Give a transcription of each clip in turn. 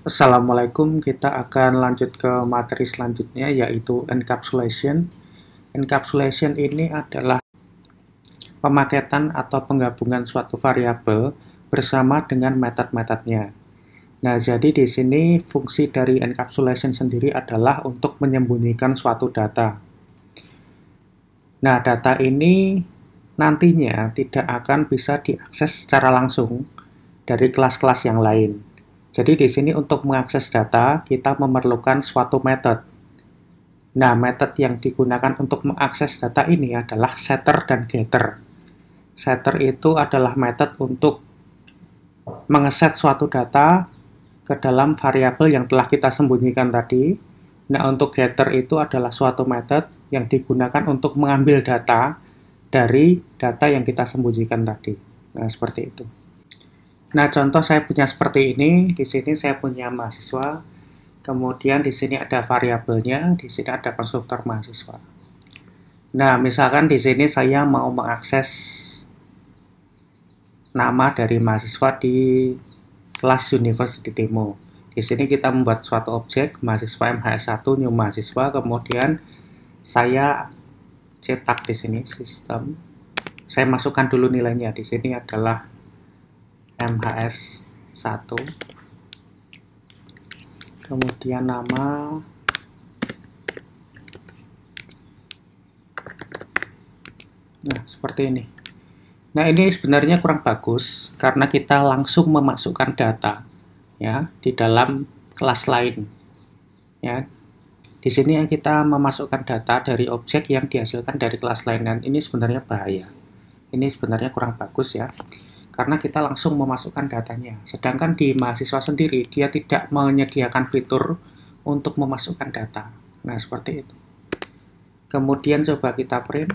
Assalamualaikum, kita akan lanjut ke materi selanjutnya yaitu encapsulation. Encapsulation ini adalah pemaketan atau penggabungan suatu variabel bersama dengan metode-metodenya. Nah, jadi di sini fungsi dari encapsulation sendiri adalah untuk menyembunyikan suatu data. Nah, data ini nantinya tidak akan bisa diakses secara langsung dari kelas-kelas yang lain. Jadi di sini untuk mengakses data, kita memerlukan suatu metode. Nah, metode yang digunakan untuk mengakses data ini adalah setter dan getter. Setter itu adalah metode untuk mengeset suatu data ke dalam variabel yang telah kita sembunyikan tadi. Nah, untuk getter itu adalah suatu metode yang digunakan untuk mengambil data dari data yang kita sembunyikan tadi. Nah, seperti itu. Nah, contoh saya punya seperti ini. Di sini saya punya mahasiswa. Kemudian di sini ada variabelnya, di sini ada konstruktor mahasiswa. Nah, misalkan di sini saya mau mengakses nama dari mahasiswa di kelas University Demo. Di sini kita membuat suatu objek mahasiswa MHS1 new mahasiswa, kemudian saya cetak di sini sistem. Saya masukkan dulu nilainya. Di sini adalah MHS1, kemudian nama, nah seperti ini. Nah, ini sebenarnya kurang bagus karena kita langsung memasukkan data ya di dalam kelas lain ya. Di sini kita memasukkan data dari objek yang dihasilkan dari kelas lain, dan ini sebenarnya bahaya. Ini sebenarnya kurang bagus ya, karena kita langsung memasukkan datanya. Sedangkan di mahasiswa sendiri, dia tidak menyediakan fitur untuk memasukkan data. Nah, seperti itu. Kemudian coba kita print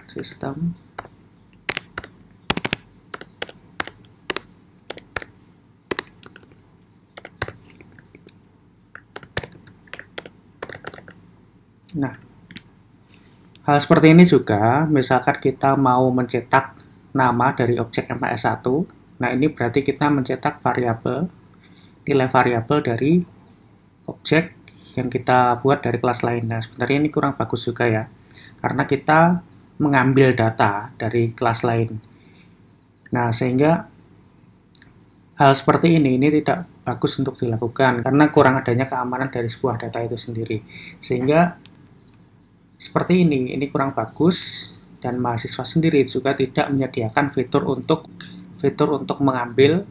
sistem. Nah, hal seperti ini juga, misalkan kita mau mencetak nama dari objek MHS1, nah ini berarti kita mencetak variabel, nilai variabel dari objek yang kita buat dari kelas lain. Nah, sebenarnya ini kurang bagus juga ya, karena kita mengambil data dari kelas lain. Nah, sehingga hal seperti ini tidak bagus untuk dilakukan, karena kurang adanya keamanan dari sebuah data itu sendiri. Sehingga seperti ini kurang bagus, dan mahasiswa sendiri juga tidak menyediakan fitur untuk mengambil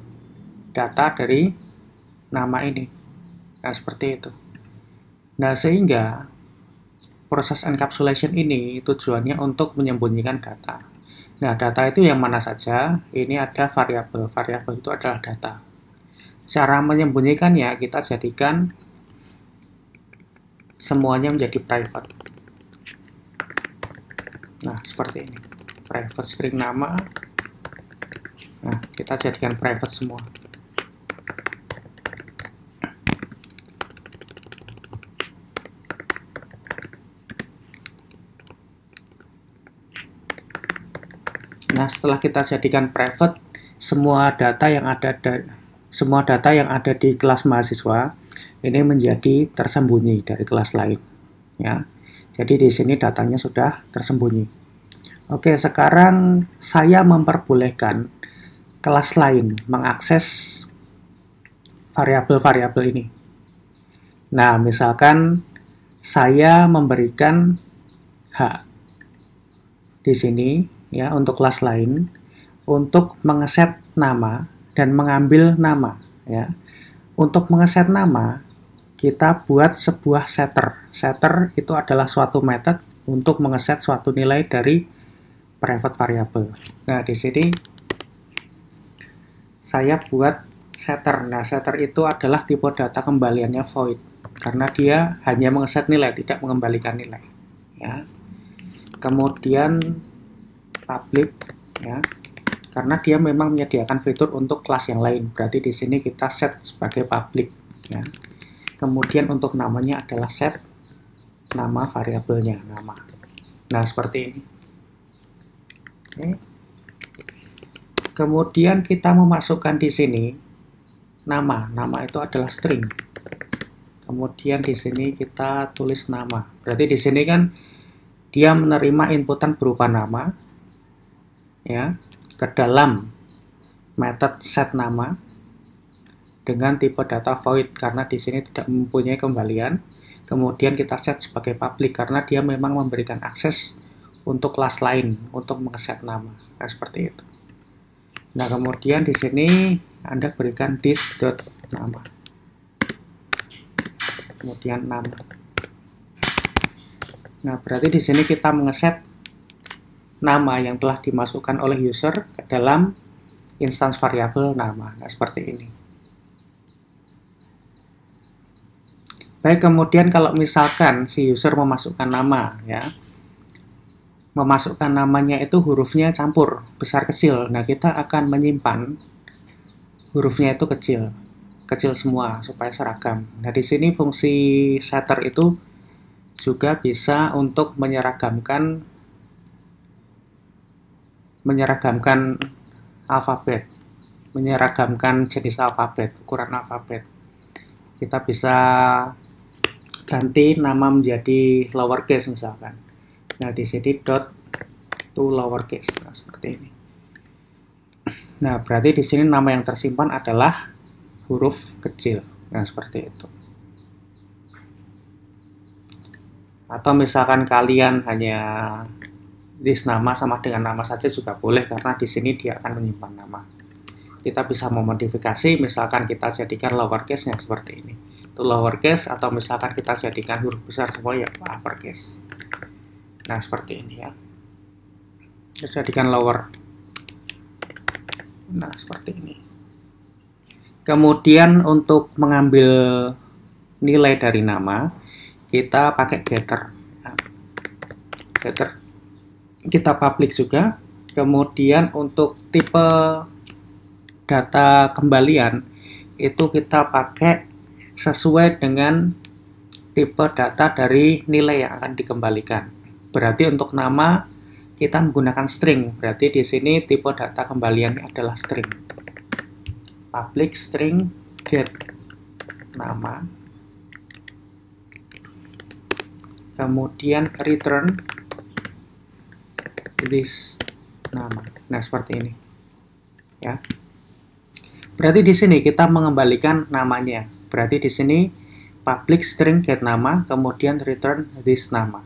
data dari nama ini. Nah, seperti itu. Nah, sehingga proses encapsulation ini tujuannya untuk menyembunyikan data. Nah, data itu yang mana saja? Ini ada variabel. Variabel itu adalah data. Cara menyembunyikannya kita jadikan semuanya menjadi private. Nah, seperti ini. Private string nama. Nah, kita jadikan private semua. Nah, setelah kita jadikan private, semua data yang ada di kelas mahasiswa ini menjadi tersembunyi dari kelas lain, ya. Jadi di sini datanya sudah tersembunyi. Oke, sekarang saya memperbolehkan kelas lain mengakses variabel-variabel ini. Nah, misalkan saya memberikan hak di sini ya untuk kelas lain untuk mengeset nama dan mengambil nama ya. Untuk mengeset nama, kita buat sebuah setter. Setter itu adalah suatu metode untuk mengeset suatu nilai dari private variable. Nah, di sini saya buat setter. Nah, setter itu adalah tipe data kembaliannya void, karena dia hanya mengeset nilai, tidak mengembalikan nilai. Ya. Kemudian public, ya, karena dia memang menyediakan fitur untuk kelas yang lain. Berarti di sini kita set sebagai public. Ya. Kemudian untuk namanya adalah set nama variabelnya, nama. Nah, seperti ini. Oke. Kemudian kita memasukkan di sini nama itu adalah string. Kemudian di sini kita tulis nama. Berarti di sini kan dia menerima inputan berupa nama, ya, ke dalam method set nama dengan tipe data void karena di sini tidak mempunyai kembalian. Kemudian kita set sebagai public karena dia memang memberikan akses untuk kelas lain untuk mengset nama. Nah, seperti itu. Nah, kemudian di sini Anda berikan this.nama. Kemudian nama. Nah, berarti di sini kita mengeset nama yang telah dimasukkan oleh user ke dalam instance variabel nama. Nah, seperti ini. Baik, kemudian kalau misalkan si user memasukkan nama, ya, memasukkan namanya itu hurufnya campur, besar kecil. Nah, kita akan menyimpan hurufnya itu kecil semua supaya seragam. Nah, di sini fungsi setter itu juga bisa untuk menyeragamkan alfabet, menyeragamkan jenis alfabet, ukuran alfabet. Kita bisa ganti nama menjadi lowercase misalkan. Nah, di sini dot to lowercase. Nah, seperti ini. Nah, berarti di sini nama yang tersimpan adalah huruf kecil. Nah, seperti itu. Atau misalkan kalian hanya this nama sama dengan nama saja juga boleh karena di sini dia akan menyimpan nama. Kita bisa memodifikasi, misalkan kita jadikan lowercase-nya seperti ini. Itu lowercase atau misalkan kita jadikan huruf besar semua ya uppercase. Nah, seperti ini ya. Kita jadikan lower. Nah, seperti ini. Kemudian untuk mengambil nilai dari nama, kita pakai getter. Nah, getter kita public juga. Kemudian untuk tipe data kembalian itu kita pakai sesuai dengan tipe data dari nilai yang akan dikembalikan. Berarti untuk nama kita menggunakan string. Berarti di sini tipe data kembaliannya adalah string. Public string get nama. Kemudian return this nama. Nah, seperti ini. Ya. Berarti di sini kita mengembalikan namanya. Berarti di sini public string get nama, kemudian return this nama.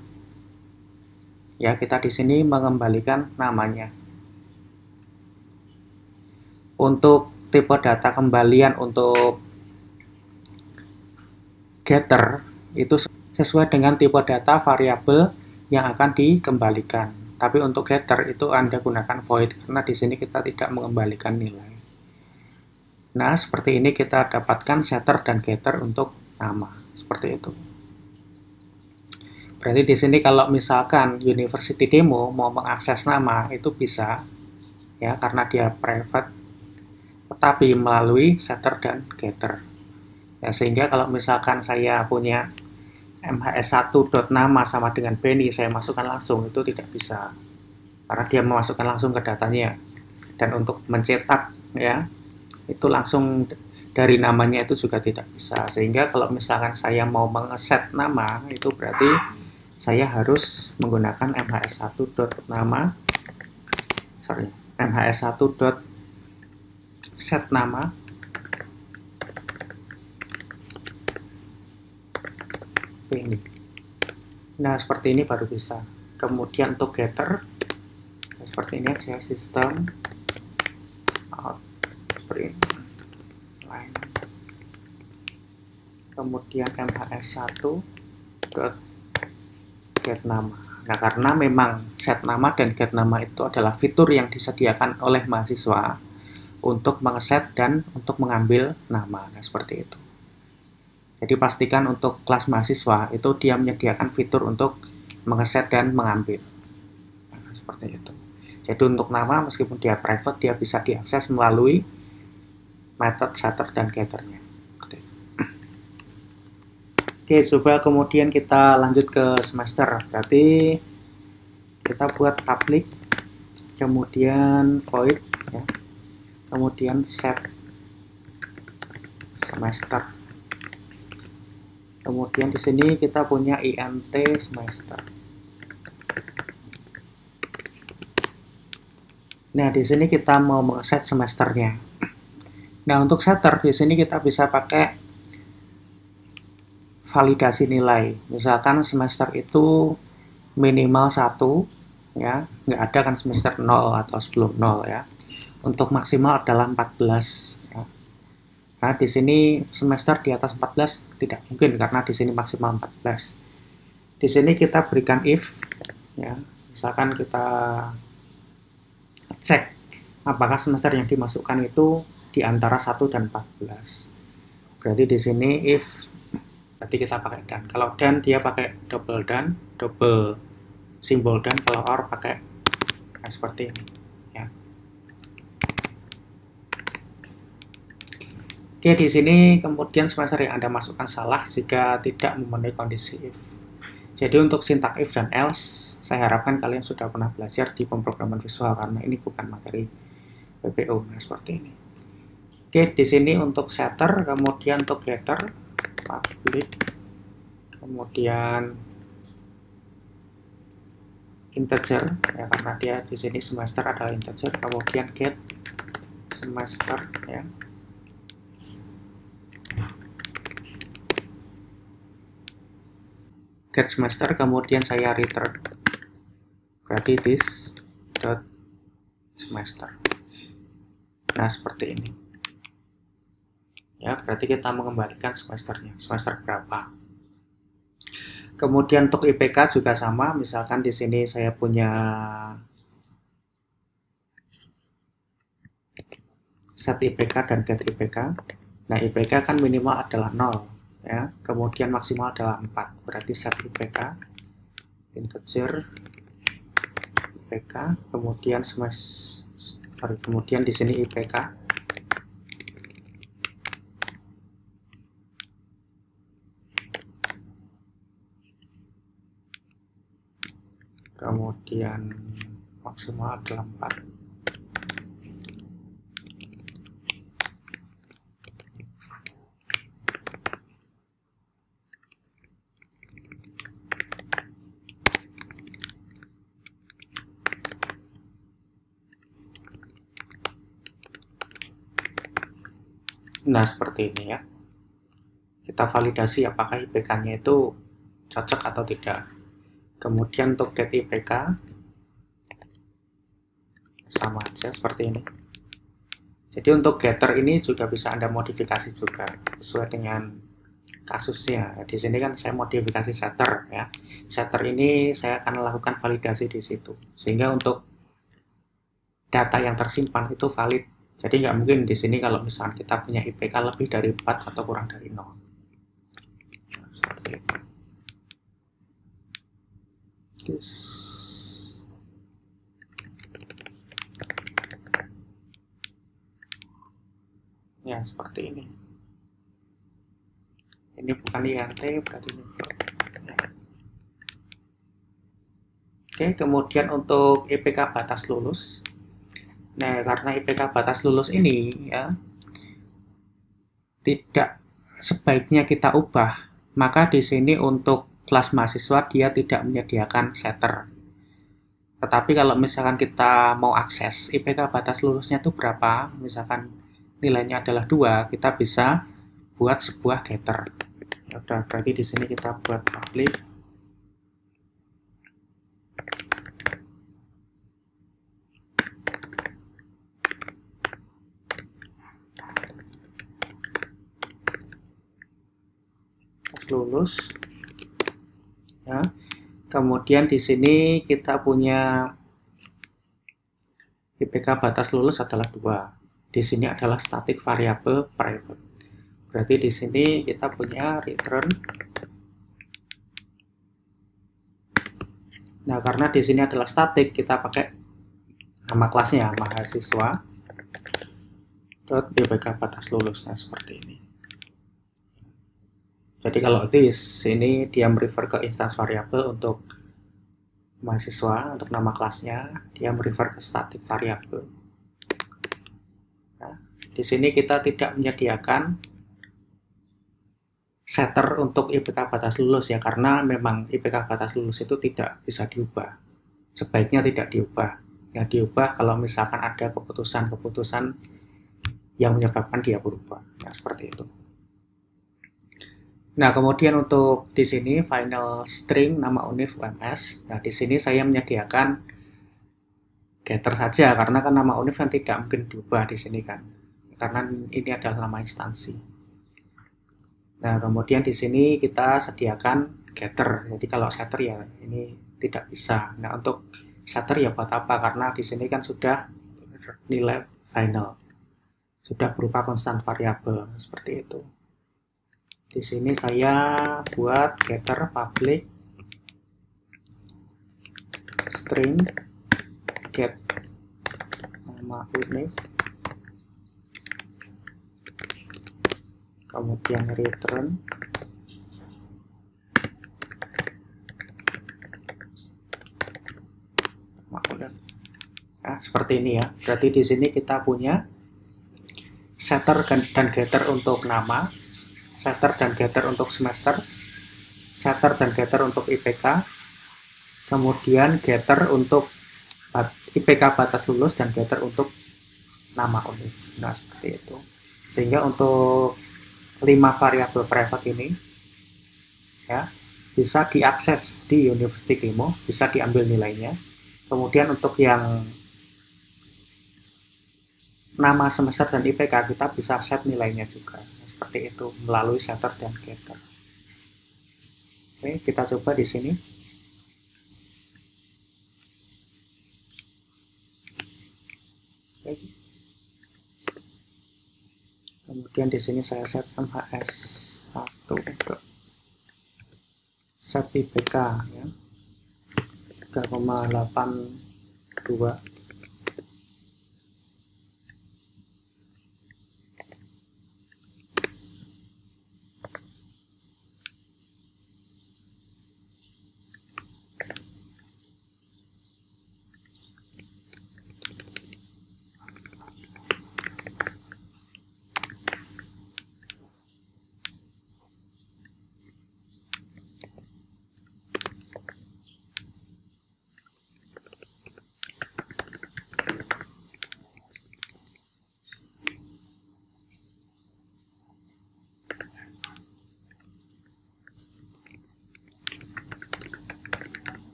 Ya, kita di sini mengembalikan namanya. Untuk tipe data kembalian untuk getter itu sesuai dengan tipe data variabel yang akan dikembalikan. Tapi untuk getter itu Anda gunakan void karena di sini kita tidak mengembalikan nilai. Nah, seperti ini kita dapatkan setter dan getter untuk nama. Seperti itu. Berarti di sini kalau misalkan University Demo mau mengakses nama itu bisa ya karena dia private tetapi melalui setter dan getter. Ya, sehingga kalau misalkan saya punya mhs1.nama sama dengan Benny, saya masukkan langsung, itu tidak bisa. Karena dia memasukkan langsung ke datanya. Dan untuk mencetak, ya, itu langsung dari namanya itu juga tidak bisa. Sehingga kalau misalkan saya mau mengeset nama, itu berarti saya harus menggunakan mhs1.nama, mhs1.set nama. Ini. Nah, seperti ini baru bisa. Kemudian untuk getter, seperti ini saya sistem out print line. Kemudian mhs1.get nama. Nah, karena memang set nama dan get nama itu adalah fitur yang disediakan oleh mahasiswa untuk mengeset dan untuk mengambil nama. Nah, seperti itu. Jadi pastikan untuk kelas mahasiswa itu dia menyediakan fitur untuk mengeset dan mengambil. Nah, seperti itu. Jadi untuk nama meskipun dia private dia bisa diakses melalui method setter dan getternya. Oke, coba kemudian kita lanjut ke semester. Berarti kita buat public, kemudian void, ya, kemudian set semester. Kemudian di sini kita punya int semester. Nah, di sini kita mau nge-set semesternya. Nah, untuk setter di sini kita bisa pakai validasi nilai. Misalkan semester itu minimal 1, ya, nggak ada kan semester 0 atau sebelum 0 ya. Untuk maksimal adalah 14. Ya. Nah, di sini semester di atas 14 tidak mungkin karena di sini maksimal 14. Di sini kita berikan if, ya, misalkan kita cek apakah semester yang dimasukkan itu di antara 1 dan 14. Berarti di sini if, berarti kita pakai dan. Kalau dan dia pakai double dan, double simbol dan. Kalau or pakai seperti ini. Ya. Oke, di sini kemudian semester yang Anda masukkan salah jika tidak memenuhi kondisi if. Jadi untuk sintak if dan else, saya harapkan kalian sudah pernah belajar di pemrograman visual karena ini bukan materi PPO. Nah, seperti ini. Oke, di sini untuk setter, kemudian untuk getter, public, kemudian integer, ya karena dia di sini semester adalah integer, kemudian get semester, ya. Get semester, kemudian saya return, berarti this dot semester. Nah, seperti ini. Ya, berarti kita mengembalikan semesternya, semester berapa. Kemudian untuk IPK juga sama, misalkan di sini saya punya set IPK dan get IPK. Nah, IPK kan minimal adalah 0. Ya, kemudian maksimal adalah 4, berarti set IPK integer IPK, kemudian kemudian di sini IPK, kemudian maksimal adalah 4. Nah, seperti ini ya. Kita validasi apakah IPK-nya itu cocok atau tidak. Kemudian untuk get IPK, sama aja seperti ini. Jadi untuk getter ini juga bisa Anda modifikasi juga, sesuai dengan kasusnya. Di sini kan saya modifikasi setter ya. Setter ini saya akan lakukan validasi di situ. Sehingga untuk data yang tersimpan itu valid. Jadi nggak mungkin di sini kalau misalkan kita punya IPK lebih dari 4 atau kurang dari 0. Seperti itu. Yes. Ya, seperti ini. Ini bukan INT, berarti ini float. Oke, kemudian untuk IPK batas lulus. Nah, karena IPK batas lulus ini ya tidak sebaiknya kita ubah, maka di sini untuk kelas mahasiswa dia tidak menyediakan setter. Tetapi kalau misalkan kita mau akses IPK batas lulusnya itu berapa, misalkan nilainya adalah 2, kita bisa buat sebuah getter. Ya udah, berarti di sini kita buat public lulus ya. Kemudian di sini kita punya IPK batas lulus adalah 2. Di sini adalah static variable private. Berarti di sini kita punya return. Nah, karena di sini adalah static, kita pakai nama kelasnya mahasiswa dot IPK batas lulus. Nah, seperti ini. Jadi kalau this, ini dia merefer ke instance variable untuk mahasiswa, untuk nama kelasnya, dia merefer ke static variable. Nah, di sini kita tidak menyediakan setter untuk IPK batas lulus ya, karena memang IPK batas lulus itu tidak bisa diubah. Sebaiknya tidak diubah. Ya diubah kalau misalkan ada keputusan-keputusan yang menyebabkan dia berubah. Ya seperti itu. Nah, kemudian untuk di sini final string nama univ UMS. Nah, di sini saya menyediakan getter saja karena kan nama univ kan tidak mungkin diubah di sini kan. Karena ini adalah nama instansi. Nah, kemudian di sini kita sediakan getter. Jadi kalau setter ya ini tidak bisa. Nah, untuk setter ya buat apa? Karena di sini kan sudah nilai final. Sudah berupa konstan variabel seperti itu. Di sini saya buat getter public string get nama univ, kemudian return nama univ. Ya, seperti ini ya. Berarti di sini kita punya setter dan getter untuk nama, setter dan getter untuk semester, setter dan getter untuk IPK, kemudian getter untuk IPK batas lulus dan getter untuk nama univ. Nah, seperti itu. Sehingga untuk 5 variabel private ini ya bisa diakses di University Klimo, bisa diambil nilainya. Kemudian untuk yang nama semester dan IPK kita bisa set nilainya juga. Seperti itu melalui setter dan getter. Oke, kita coba di sini. Oke. Kemudian di sini saya set MHS 1 untuk set IPK ya. 3,82.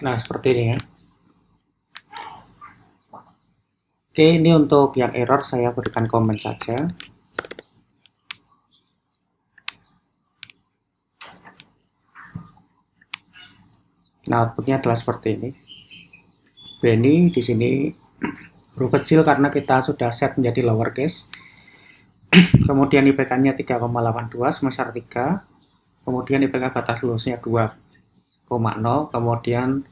Nah, seperti ini ya. Oke, ini untuk yang error saya berikan komen saja. Nah, outputnya adalah seperti ini. Benny di sini huruf kecil karena kita sudah set menjadi lowercase. Kemudian IPK-nya 3,82 semester 3. Kemudian IPK batas lulusnya 2,0. Kemudian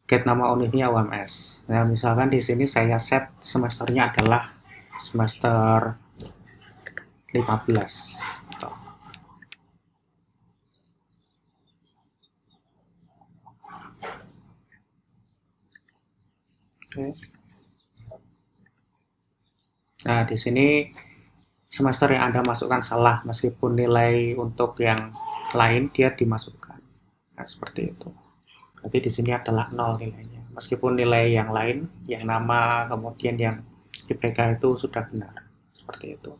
get nama univnya UMS. Nah, misalkan di sini saya set semesternya adalah semester 15. Oke. Nah, di sini semester yang Anda masukkan salah, meskipun nilai untuk yang lain dia dimasukkan. Nah, seperti itu. Jadi di sini adalah 0 nilainya. Meskipun nilai yang lain, yang nama, kemudian yang IPK itu sudah benar. Seperti itu.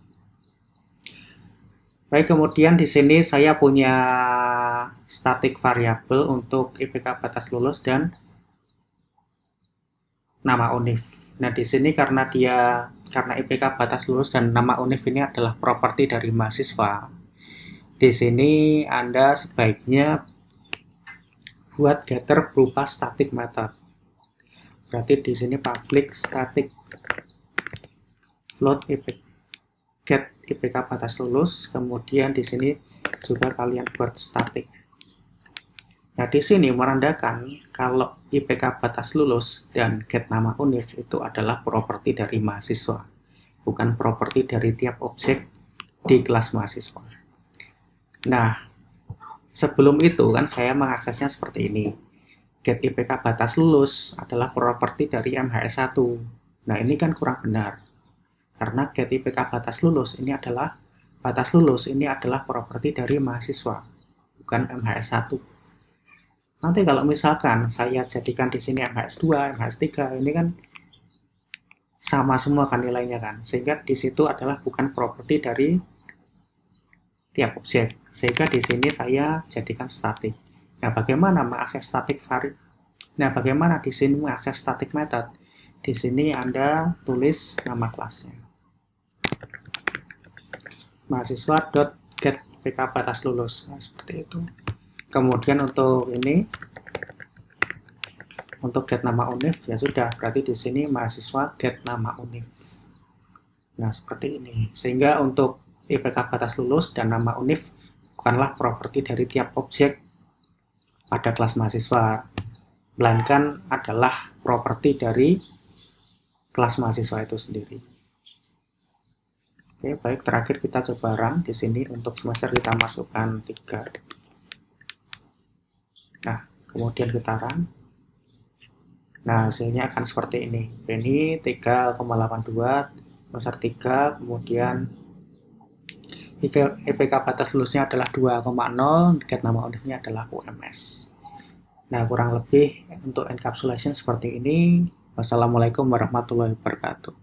Baik, kemudian di sini saya punya static variable untuk IPK batas lulus dan nama univ. Nah, di sini karena IPK batas lulus dan nama univ ini adalah properti dari mahasiswa, Di sini Anda sebaiknya buat getter berupa static method. Berarti di sini public static float get IPK batas lulus, kemudian di sini juga kalian buat static. Nah, di sini menandakan kalau IPK batas lulus dan get nama univ itu adalah properti dari mahasiswa, bukan properti dari tiap objek di kelas mahasiswa. Nah, sebelum itu kan saya mengaksesnya seperti ini. Get IPK batas lulus adalah properti dari MHS1. Nah, ini kan kurang benar. Karena get IPK batas lulus ini adalah properti dari mahasiswa, bukan MHS1. Nanti kalau misalkan saya jadikan di sini MHS2, MHS3, ini kan sama semua kan nilainya kan. Sehingga di situ adalah bukan properti dari tiap objek. Sehingga di sini saya jadikan static. Nah, bagaimana mengakses static bagaimana di sini mengakses static method? Di sini Anda tulis nama kelasnya. mahasiswa.get IPK batas lulus. Nah, seperti itu. Kemudian untuk ini, untuk get nama univ ya sudah, berarti di sini mahasiswa get nama univ. Nah, seperti ini. Sehingga untuk IPK batas lulus dan nama univ bukanlah properti dari tiap objek pada kelas mahasiswa, melainkan adalah properti dari kelas mahasiswa itu sendiri. Oke, baik, terakhir kita coba run di sini untuk semester kita masukkan 3. Nah, kemudian kita run. Nah, hasilnya akan seperti ini. Ini 3,82, semester 3, kemudian IPK batas lulusnya adalah 2,0, get nama univnya adalah UMS. Nah, kurang lebih untuk encapsulation seperti ini. Wassalamualaikum warahmatullahi wabarakatuh.